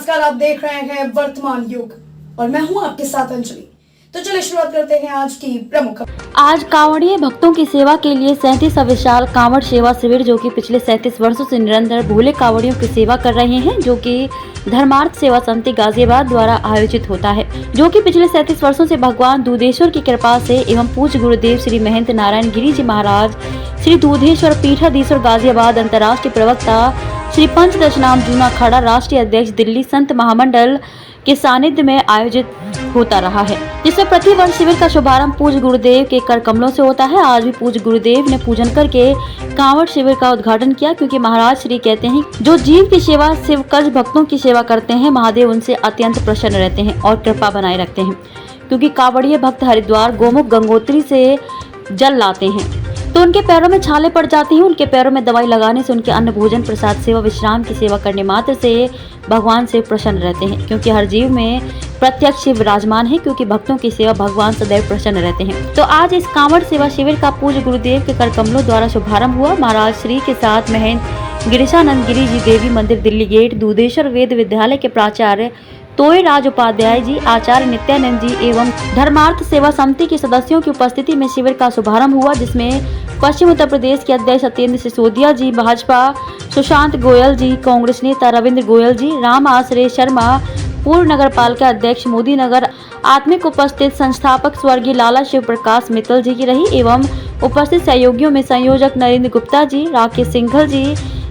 नमस्कार, आप देख रहे हैं वर्तमान युग और मैं हूं आपके साथ अंजलि। तो चलिए शुरुआत करते हैं आज की प्रमुख। आज कांवड़िए भक्तों की सेवा के लिए 37 विशाल कांवड़ सेवा शिविर जो कि पिछले 37 वर्षों से निरंतर भोले कांवड़ियों की सेवा कर रहे हैं, जो कि धर्मार्थ सेवा समिति गाजियाबाद द्वारा आयोजित होता है, जो कि पिछले 37 वर्षों से भगवान दूधेश्वर की कृपा से एवं पूज्य गुरुदेव श्री महंत नारायण गिरी जी महाराज श्री दूधेश्वर पीठाधीश्वर गाजियाबाद अंतर्राष्ट्रीय प्रवक्ता श्री पंचदशनाम जूना अखाड़ा राष्ट्रीय अध्यक्ष दिल्ली संत महामंडल के सानिध्य में आयोजित होता रहा है, जिसमें प्रति वर्ष शिविर का शुभारंभ पूज्य गुरुदेव के कर कमलों से होता है। आज भी पूज्य गुरुदेव ने पूजन करके कांवड़ शिविर का उद्घाटन किया, क्योंकि महाराज श्री कहते हैं जो जीव की सेवा शिव कज भक्तों की सेवा करते हैं, महादेव उनसे अत्यंत प्रसन्न रहते हैं और कृपा बनाए रखते हैं, क्योंकि कांवड़िए भक्त हरिद्वार गोमुख गंगोत्री से जल लाते हैं तो उनके पैरों में छाले पड़ जाती हैं। उनके पैरों में दवाई लगाने से उनके अन्न भोजन प्रसाद सेवा विश्राम की सेवा करने मात्र से भगवान से प्रसन्न रहते हैं, क्योंकि हर जीव में प्रत्यक्ष शिव विराजमान है, क्योंकि भक्तों की सेवा भगवान सदैव प्रसन्न रहते हैं। तो आज इस कांवड़ सेवा शिविर का पूज्य गुरुदेव के कर कमलों द्वारा शुभारंभ हुआ। महाराज श्री के साथ महंत गिरिशानंद गिरी जी देवी मंदिर दिल्ली गेट दूधेश्वर वेद विद्यालय के प्राचार्य तोय राज उपाध्याय जी, आचार्य नित्यानंद जी एवं धर्मार्थ सेवा समिति के सदस्यों की उपस्थिति में शिविर का शुभारंभ हुआ, जिसमें पश्चिम उत्तर प्रदेश के अध्यक्ष सत्येंद्र सिसोदिया जी, भाजपा सुशांत गोयल जी, कांग्रेस नेता रविंद्र गोयल जी, राम आश्रय शर्मा, पूर्व नगर पालिका अध्यक्ष मोदी नगर आत्मिक उपस्थित संस्थापक स्वर्गीय लाला शिव प्रकाश मित्तल जी की रही एवं उपस्थित सहयोगियों में संयोजक नरेंद्र गुप्ता जी, राकेश सिंघल जी,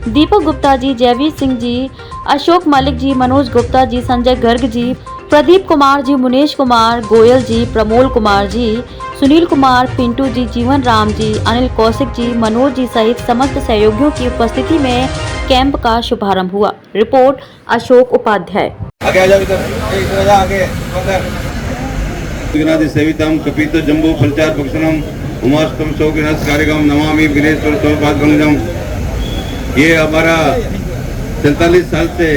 दीपक गुप्ता जी, जयवीर सिंह जी, अशोक मलिक जी, मनोज गुप्ता जी, संजय गर्ग जी, प्रदीप कुमार जी, मुनेश कुमार गोयल जी, प्रमोल कुमार जी, सुनील कुमार, पिंटू जी, जीवन राम जी, अनिल कौशिक जी, मनोज जी सहित समस्त सहयोगियों की उपस्थिति में कैंप का शुभारंभ हुआ। रिपोर्ट अशोक उपाध्याय। सेवितम कपित जम्बू फलचार भक्षणम उमास्तम शोकिनस कार्यक्रम नमामि विघ्नेश्वर सौपादगंजम। ये हमारा 43 साल से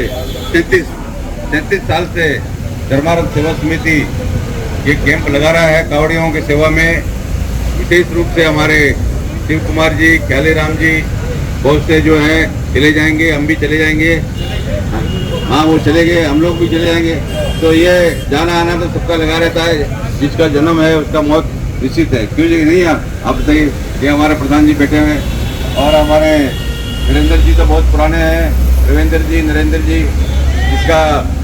33 साल से धर्मार्थ सेवा समिति ये कैंप लगा रहा है कांवड़ियों की सेवा में। विशेष रूप से हमारे शिव कुमार जी, ख्याली राम जी बहुत से जो हैं चले जाएंगे, हम भी चले जाएंगे। हाँ, वो चले गए, हम लोग भी चले जाएंगे। तो ये जाना आना तो सबका लगा रहता है, जिसका जन्म है उसका मौत निश्चित है। क्यों जी नहीं? आप बताइए। ये हमारे प्रधान जी बैठे हुए और हमारे वीरेंद्र जी तो बहुत पुराने हैं, रविंद्र जी, नरेंद्र जी, जिसका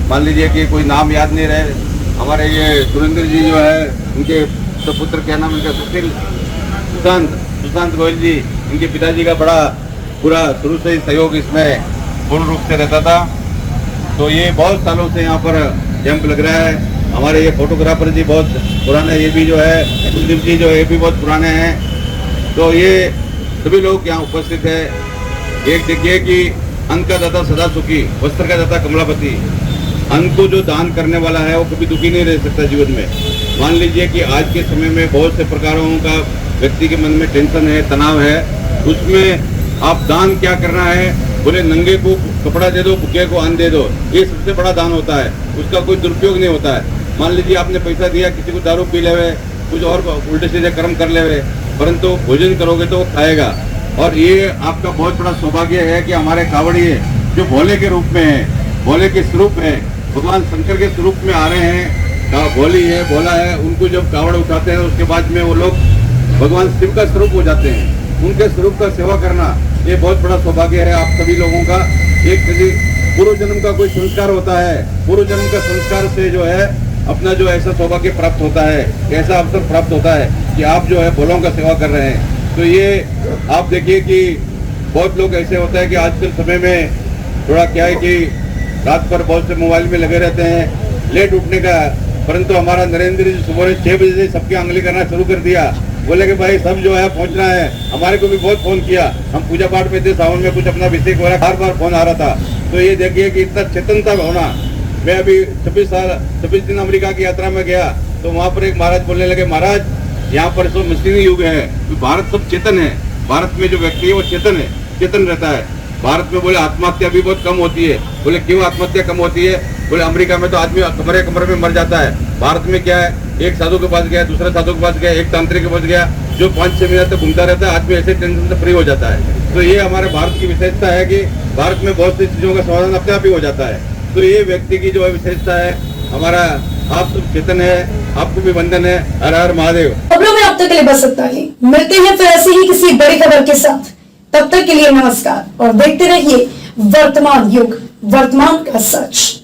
मान लीजिए कि कोई नाम याद नहीं रहे। हमारे ये सुरेंद्र जी जो है, उनके तो पुत्र क्या नाम उनका, सुशांत गोयल जी, इनके पिताजी का बड़ा पूरा शुरू से ही सहयोग इसमें पूर्ण रूप से रहता था। तो ये बहुत सालों से यहाँ पर कैंप लग रहा है। हमारे ये फोटोग्राफर जी बहुत पुराने, ये भी जो है कुलदीप जी जो है भी बहुत पुराने हैं। तो ये सभी लोग यहाँ उपस्थित है। एक देखिए कि अन्न का दाता सदा सुखी, वस्त्र का दाता कमलापति। अन्न को जो दान करने वाला है वो कभी दुखी नहीं रह सकता जीवन में। मान लीजिए कि आज के समय में बहुत से प्रकारों का व्यक्ति के मन में टेंशन है, तनाव है, उसमें आप दान क्या करना है? बोले नंगे को कपड़ा दे दो, भूखे को अन्न दे दो, ये सबसे बड़ा दान होता है। उसका कोई दुरुपयोग नहीं होता है। मान लीजिए आपने पैसा दिया, किसी को दारू पी ले, कुछ और उल्टे सीधे कर्म कर ले, परंतु भोजन करोगे तो वो खाएगा। और ये आपका बहुत बड़ा सौभाग्य है कि हमारे कांवड़िए जो भोले के रूप में है, भोले के स्वरूप है, भगवान शंकर के स्वरूप में आ रहे हैं। भोली है, भोला है, उनको जब कांवड़ उठाते हैं उसके बाद में वो लोग भगवान शिव का स्वरूप हो जाते हैं। उनके स्वरूप का सेवा करना ये बहुत बड़ा सौभाग्य है आप सभी लोगों का। एक पूर्व जन्म का कोई संस्कार होता है, पूर्व जन्म का संस्कार से जो है अपना जो ऐसा सौभाग्य प्राप्त होता है, ऐसा अवसर प्राप्त होता है कि आप जो है भोलों का सेवा कर रहे हैं। तो ये आप देखिए कि बहुत लोग ऐसे होता है कि आजकल समय में थोड़ा क्या है कि रात पर बहुत से मोबाइल में लगे रहते हैं, लेट उठने का। परंतु हमारा नरेंद्र जी सुबह 6 बजे से सबकी अंगली करना शुरू कर दिया। बोले कि भाई सब जो है पहुंचना है। हमारे को भी बहुत फोन किया, हम पूजा पाठ में थे, सावन में कुछ अपना अभिषेक हो रहा, बार फोन आ रहा था। तो ये देखिए कि इतना चेतनता होना। मैं अभी 26 दिन अमेरिका की यात्रा में गया तो वहाँ पर एक महाराज बोलने लगे, महाराज यहाँ पर तो मशीनी युग है, तो भारत सब चेतन है। भारत में जो व्यक्ति है वो चेतन है, चेतन रहता है। भारत में बोले आत्महत्या भी बहुत कम होती है। बोले क्यों आत्महत्या कम होती है? बोले अमेरिका में तो आदमी कमरे में मर जाता है। भारत में क्या है, एक साधु के पास गया, दूसरे साधु के पास गया, एक तांत्रिक के पास गया, जो 5-6 महीने तक घूमता रहता है, आदमी ऐसे टेंशन से फ्री हो जाता है। तो ये हमारे भारत की विशेषता है कि भारत में बहुत सी चीजों का समाधान अपने आप ही हो जाता है। तो ये व्यक्ति की जो विशेषता है, हमारा आप सब चेतन है, आपको भी वंदन है। हर हर महादेव। खबरों में अब तक के लिए बस इतना ही। मिलते हैं फिर ऐसी ही किसी बड़ी खबर के साथ। तब तक के लिए नमस्कार और देखते रहिए वर्तमान युग, वर्तमान का सच।